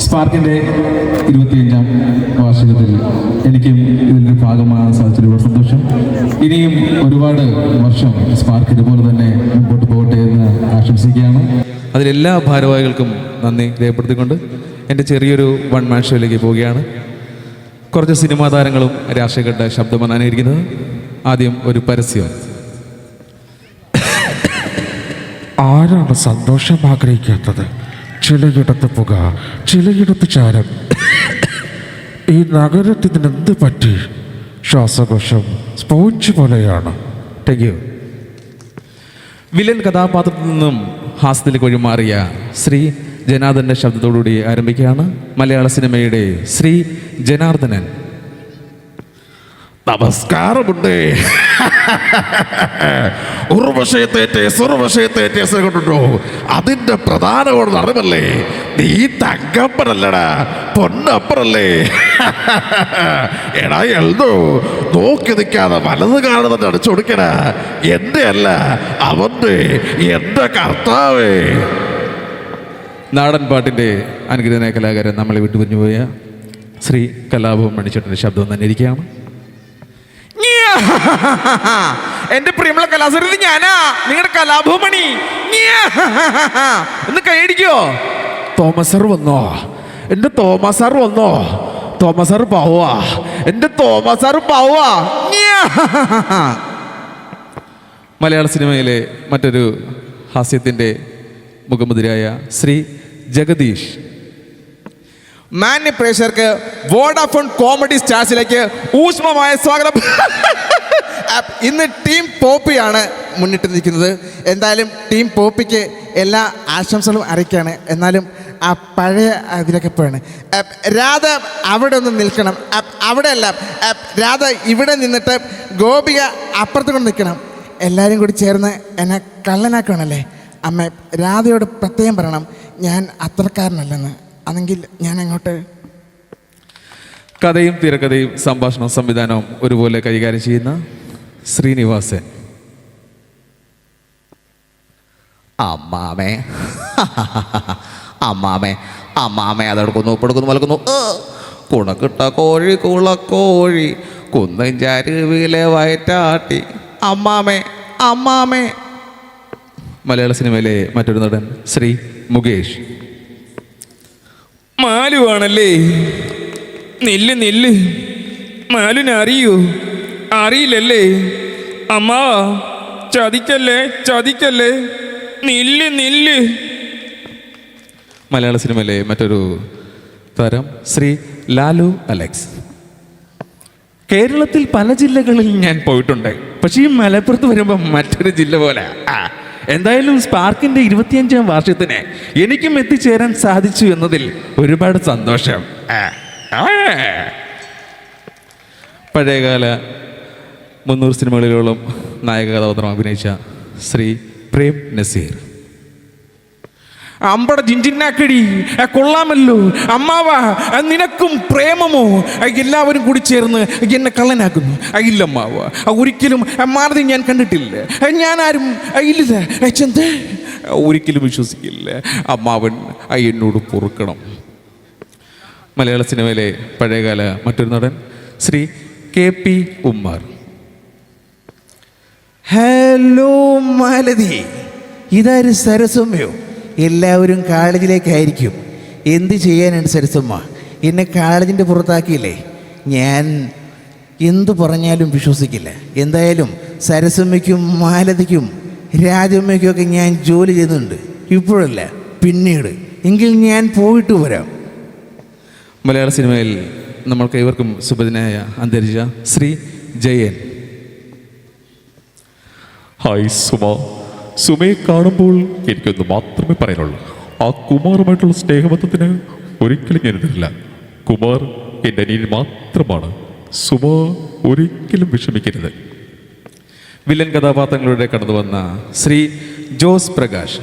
സ്പാർക്കിൻ്റെ 25ാം വാർഷികത്തിൽ എനിക്കും ഇതിൻ്റെ ഭാഗമാകാൻ സാധിച്ചൊരു സന്തോഷം. ഇനിയും ഒരുപാട് വർഷം സ്പാർക്ക് ഇതുപോലെ തന്നെ മുമ്പോട്ട് പോകട്ടെ എന്ന് ആശംസിക്കുകയാണ്. അതിലെല്ലാ ഭാരവാഹികൾക്കും നന്ദി രേഖപ്പെടുത്തിക്കൊണ്ട് എൻ്റെ ചെറിയൊരു വൺ മാൻ ഷോയിലേക്ക് പോവുകയാണ്. കുറച്ച് സിനിമാ താരങ്ങളും രാഷ്ട്രീയക്കാരുടെ ശബ്ദമാണ് ഇരിക്കുന്നത്. ആദ്യം ഒരു പരസ്യം. ആരാണ് സന്തോഷം ആഗ്രഹിക്കാത്തത്? ചിലയിടത്ത് പുക, ചിലയിടത്ത് ചാരം. ഈ നഗരത്തിന് എന്ത് പറ്റി? ശ്വാസകോശം സ്പോഞ്ച് പോലെയാണ്. Thank you. വില്ലൻ കഥാപാത്രത്തിൽ നിന്നും ഹാസ്യത്തിലേക്ക് വഴിമാറിയ ശ്രീ ജനാർദ്ദൻ്റെ ശബ്ദത്തോടുകൂടി ആരംഭിക്കുകയാണ് മലയാള സിനിമയുടെ ശ്രീ ജനാർദ്ദനൻ. നമസ്കാരമുണ്ട്. ഉറവശയത്തേറ്റോ അതിന്റെ പ്രധാന അറിവല്ലേ? നീ തങ്കപ്പനല്ലടാ, പൊന്നപ്പനല്ലേ? എടാ എൽദോ, നോക്കി നിൽക്കാതെ വലത് കാണുന്നത് അടിച്ചു കൊടുക്കണ. എന്റെ അല്ല അവന്റെ, എന്റെ കർത്താവേ. നാടൻ പാട്ടിൻ്റെ അനുഗ്രഹീതനായ കലാകാരൻ നമ്മളെ വിട്ടുപിരിഞ്ഞു പോയ ശ്രീ കലാഭവൻ മണിച്ചേട്ടൻ്റെ ശബ്ദം തന്നെ ഇരിക്കുകയാണ്. എന്റെ പ്രിയമുള്ള കലാസരത്തിൽ ഞാനാ നിങ്ങളുടെ കലാഭവമണി. ഒന്ന് കൈയടിക്കോ? തോമസ് സാർ വന്നോ? എന്റെ തോമസ് സാർ വന്നോ? തോമസ് സാർ പാവാ, എന്റെ തോമസ് സാർ പാവാ. മലയാള സിനിമയിലെ മറ്റൊരു ഹാസ്യത്തിൻ്റെ മുഖമുദ്രയായ ശ്രീ ജഗദീഷ്. മാന്യ പ്രേക്ഷകർക്ക് വോഡാഫോൺ കോമഡി സ്റ്റാർസിലേക്ക് ഊഷ്മമായ സ്വാഗതം. ഇന്ന് ടീം പോപ്പിയാണ് മുന്നിട്ട് നിൽക്കുന്നത്. എന്തായാലും ടീം പോപ്പിക്ക് എല്ലാ ആശംസകളും അറിയിക്കുകയാണ്. എന്നാലും ആ പഴയ ഇതിലൊക്കെ പോയാണ്. രാധ അവിടെ ഒന്ന് നിൽക്കണം. അവിടെ അല്ല, രാധ ഇവിടെ നിന്നിട്ട് ഗോപിക അപ്പുറത്ത് കൊണ്ട് നിൽക്കണം. എല്ലാവരും കൂടി ചേർന്ന് എന്നെ കള്ളനാക്കണല്ലേ. അമ്മ രാധയോട് പ്രത്യേകം പറയണം ഞാൻ അത്രക്കാരനല്ലെന്ന്. അതെങ്കിൽ ഞാൻ അങ്ങോട്ട്. കഥയും തിരക്കഥയും സംഭാഷണവും സംവിധാനവും ഒരുപോലെ കൈകാര്യം ചെയ്യുന്ന ശ്രീനിവാസൻ. അമ്മാമേ അമ്മാമേ അമ്മാമേ അതെടുക്കുന്നു ഉപ്പെടുക്കുന്നു മലക്കുന്നു. കുണക്കിട്ട കോഴി കുളക്കോഴി കുന്നും ചരുവിലെ വയറ്റാട്ടി. അമ്മാമേ അമ്മാമേ. മലയാള സിനിമയിലെ മറ്റൊരു നടൻ ശ്രീ മുകേഷ്. മാലുവാണല്ലേ? നെല്ല് നെല്ല്. മാലുവിനെ അറിയൂ? അറിയില്ലല്ലേ? അമ്മാ ചതിക്കല്ലേ ചതിക്കല്ലേ. നെല്ല് നെല്ല്. മലയാള സിനിമയിലെ മറ്റൊരു താരം ശ്രീ ലാലു അലക്സ്. കേരളത്തിൽ പല ജില്ലകളിൽ ഞാൻ പോയിട്ടുണ്ട്. പക്ഷേ ഈ മലപ്പുറത്ത് വരുമ്പോൾ മറ്റൊരു ജില്ല പോലെ. എന്തായാലും സ്പാർക്കിൻ്റെ 25ാം വാർഷികത്തിന് എനിക്കും എത്തിച്ചേരാൻ സാധിച്ചു എന്നതിൽ ഒരുപാട് സന്തോഷം. പഴയകാല 300 സിനിമകളിലോളം നായക കഥാപാത്രം അഭിനയിച്ച ശ്രീ പ്രേം നസീർ. അമ്പട ജിഞ്ചിന്നാക്കടി കൊള്ളാമല്ലോ അമ്മാവാ. നിനക്കും പ്രേമമോ? എല്ലാവരും കൂടി ചേർന്ന് എന്നെ കള്ളനാക്കുന്നു. ഇല്ലമ്മാവ, ഒരിക്കലും മാറുതി ഞാൻ കണ്ടിട്ടില്ല. ഞാനാരും ഇല്ല ചെന്ത് ഒരിക്കലും വിശ്വസിക്കില്ല. അമ്മാവൻ എന്നോട് പൊറുക്കണം. മലയാള സിനിമയിലെ പഴയകാല മറ്റൊരു നടൻ ശ്രീ KP ഉമ്മർ. ഹലോ മാലതി, ഇതാരും സരസമ്മയോ? എല്ലാവരും കോളേജിലേക്കായിരിക്കും. എന്ത് ചെയ്യാനാണ് സരസമ്മ? എന്നെ കോളേജിൻ്റെ പുറത്താക്കിയില്ലേ? ഞാൻ എന്തു പറഞ്ഞാലും വിശ്വസിക്കില്ല. എന്തായാലും സരസമ്മയ്ക്കും മാലതിക്കും രാജമ്മയ്ക്കുമൊക്കെ ഞാൻ ജോലി ചെയ്യുന്നുണ്ട്. ഇപ്പോഴല്ല, പിന്നീട്. എങ്കിൽ ഞാൻ പോയിട്ട് വരാം. മലയാള സിനിമയിൽ നമ്മൾക്ക് ഇവർക്കും സുപരിചിതനായ അന്തരിച്ച ശ്രീ ജയൻ. ഹായ് സുമ. സുമയെ കാണുമ്പോൾ എനിക്കൊന്ന് മാത്രമേ പറയാനുള്ളൂ. ആ കുമാറുമായിട്ടുള്ള സ്നേഹബന്ധത്തിന് ഒരിക്കലും ഞാൻ എതിരില്ല. കുമാർ എൻ്റെ അനിയൻ മാത്രമാണ്. സുമ ഒരിക്കലും വിഷമിക്കരുത്. വില്ലൻ കഥാപാത്രങ്ങളുടെ കടന്നു വന്ന ശ്രീ ജോസ് പ്രകാശ്.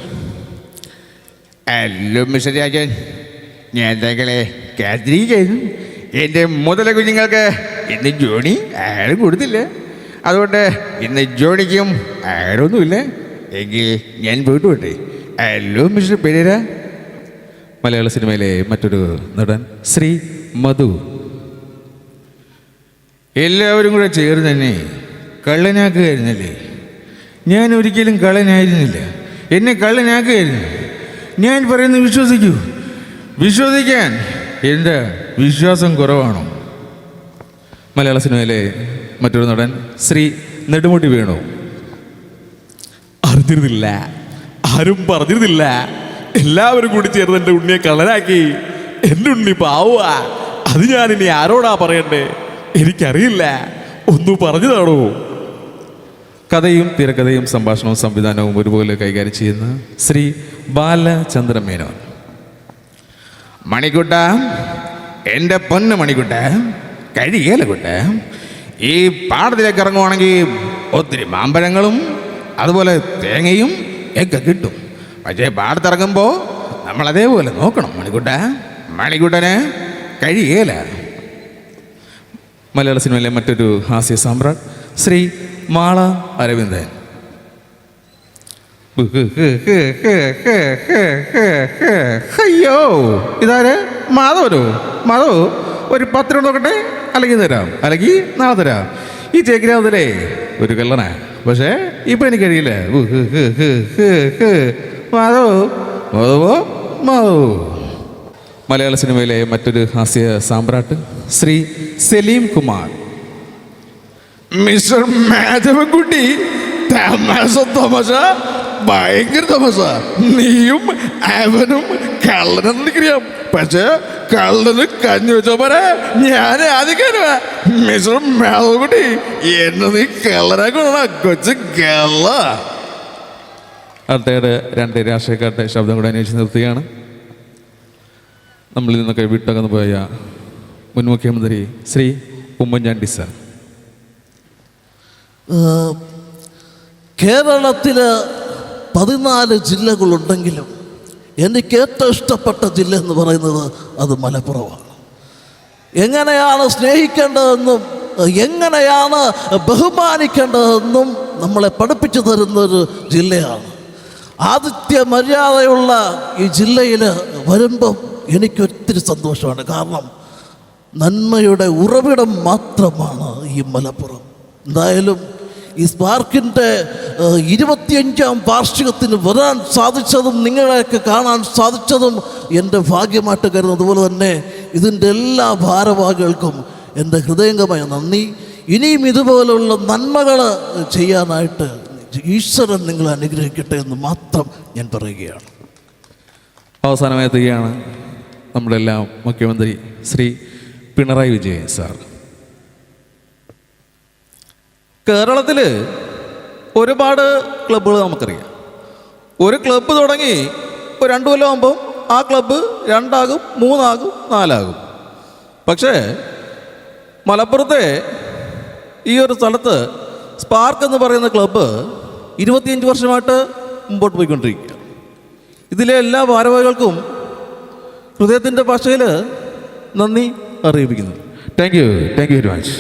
ഹലോ മിസ്റ്റർ രാജൻ, ഞാൻ താങ്കളെ കാത്തിരിക്കുന്നു. എൻ്റെ മുതല കുഞ്ഞുങ്ങൾക്ക് ഇന്ന് ജോണി ആരും കൊടുത്തില്ല. അതുകൊണ്ട് ഇന്ന് ജോണിക്കും ആരൊന്നുമില്ല. എങ്കിൽ ഞാൻ പോയിട്ട് പോട്ടെ. Hello mister Perera. മലയാള സിനിമയിലെ മറ്റൊരു നടൻ ശ്രീ മധു. എല്ലാവരും കൂടെ ചേർന്ന് തന്നെ കള്ളനാക്കുകയായിരുന്നല്ലേ? ഞാൻ ഒരിക്കലും കള്ളനായിരുന്നില്ല. എന്നെ കള്ളനാക്കുകയായിരുന്നു. ഞാൻ പറയുന്നത് വിശ്വസിക്കൂ. വിശ്വസിക്കാൻ എന്താ വിശ്വാസം കുറവാണോ? മലയാള സിനിമയിലെ മറ്റൊരു നടൻ ശ്രീ നെടുമുടി വേണു. അറിഞ്ഞിരുന്നില്ല, ആരും പറഞ്ഞിരുന്നില്ല. എല്ലാവരും കൂടി ചേർന്ന് എൻ്റെ ഉണ്ണിയെ കള്ളനാക്കി. എൻ്റെ ഉണ്ണി പാവുക. അത് ഞാനിനി ആരോടാ പറയണ്ടേ? എനിക്കറിയില്ല. ഒന്ന് പറഞ്ഞതാണോ? കഥയും തിരക്കഥയും സംഭാഷണവും സംവിധാനവും ഒരുപോലെ കൈകാര്യം ചെയ്യുന്ന ശ്രീ ബാലചന്ദ്ര മേനോൻ. മണിക്കുട്ട, എൻ്റെ പൊന്ന് മണിക്കുട്ട, കഴിയേല കുട്ട, ഈ പാടത്തിലേക്ക് ഇറങ്ങുവാണെങ്കിൽ ഒത്തിരി മാമ്പഴങ്ങളും അതുപോലെ തേങ്ങയും ഒക്കെ കിട്ടും. പക്ഷേ പാടത്തിറങ്ങുമ്പോൾ നമ്മൾ അതേപോലെ നോക്കണം മണിക്കുട്ട. മണിക്കുട്ടന് കഴിയേല. മലയാള സിനിമയിലെ മറ്റൊരു ഹാസ്യ സാമ്രാട്ട് ശ്രീ മാള അരവിന്ദൻ. അയ്യോ, ഇതാര്? മാധവനോ? മാധവ്, ഒരു 10 രൂപ നോക്കട്ടെ, അല്ലെങ്കിൽ തരാം, അല്ലെങ്കിൽ നാളെ തരാം. ഈ ചേക്കിനാവതല്ലേ ഒരു കള്ളനാ, പക്ഷേ ഇപ്പം എനിക്ക് കഴിയില്ല. മാധവ്, മാധവോ, മാധവ്. മലയാള സിനിമയിലെ മറ്റൊരു ഹാസ്യ സാമ്രാട്ട് ശ്രീ സലീം കുമാർ. മിസ്റ്റർ മാധവൻകുട്ടി, തമാശ തമാശ, ഭയങ്കര തമാശ. നീയും അവനും കള്ളനെന്നിരിക്കാം, പക്ഷെ കള്ളന് കഞ്ഞി വെച്ച പോലെ ഞാൻ ആദ്യം മിസ്റ്റർ മാധവൻകുട്ടി, എന്നെ നീ കള്ളനാക്കണ കൊച്ചു കള്ള. അടുത്തയുടെ 2 രാഷ്ട്രീയക്കാരുടെ ശബ്ദം കൂടെ അന്വേഷിച്ച് നിർത്തുകയാണ്. നമ്മളിൽ നിന്നൊക്കെ വിട്ടകന്നു പോയ മുൻ മുഖ്യമന്ത്രി ശ്രീ ഉമ്മൻചാണ്ടി സാർ. കേരളത്തിൽ 14 ജില്ലകളുണ്ടെങ്കിലും എനിക്ക് ഏറ്റവും ഇഷ്ടപ്പെട്ട ജില്ല എന്ന് പറയുന്നത് അത് മലപ്പുറമാണ്. എങ്ങനെയാണ് സ്നേഹിക്കേണ്ടതെന്നും എങ്ങനെയാണ് ബഹുമാനിക്കേണ്ടതെന്നും നമ്മളെ പഠിപ്പിച്ചു തരുന്നൊരു ജില്ലയാണ്. ആതിഥ്യ മര്യാദയുള്ള ഈ ജില്ലയിൽ വരുമ്പം എനിക്കൊത്തിരി സന്തോഷമാണ്. കാരണം നന്മയുടെ ഉറവിടം മാത്രമാണ് ഈ മലപ്പുറം. എന്തായാലും ഈ സ്പാർക്കിൻ്റെ 25ാം വാർഷികത്തിന് വരാൻ സാധിച്ചതും നിങ്ങളെയൊക്കെ കാണാൻ സാധിച്ചതും എൻ്റെ ഭാഗ്യമായിട്ട് കരുതുന്നു. അതുപോലെ തന്നെ ഇതിൻ്റെ എല്ലാ ഭാരവാഹികൾക്കും എൻ്റെ ഹൃദയംഗമായ നന്ദി. ഇനിയും ഇതുപോലുള്ള നന്മകൾ ചെയ്യാനായിട്ട് ഈശ്വരൻ നിങ്ങളെ അനുഗ്രഹിക്കട്ടെ എന്ന് മാത്രം ഞാൻ പറയുകയാണ്. അവസാനമായി എത്തുകയാണ് നമ്മുടെ എല്ലാം മുഖ്യമന്ത്രി ശ്രീ പിണറായി വിജയൻ സാർ. കേരളത്തിൽ ഒരുപാട് ക്ലബ്ബുകൾ നമുക്കറിയാം. ഒരു ക്ലബ്ബ് തുടങ്ങി ഒരു 2 കൊല്ലം ആകുമ്പം ആ ക്ലബ്ബ് 2 ആകും, 3 ആകും, 4 ആകും. പക്ഷേ മലപ്പുറത്തെ ഈ ഒരു സ്ഥലത്ത് സ്പാർക്ക് എന്ന് പറയുന്ന ക്ലബ്ബ് 25 വർഷമായിട്ട് മുമ്പോട്ട് പോയിക്കൊണ്ടിരിക്കുക. ഇതിലെ എല്ലാ ഭാരവാഹികൾക്കും ഹൃദയത്തിൻ്റെ ഭാഷയിൽ നന്ദി അറിയിപ്പിക്കുന്നു. Thank you very much.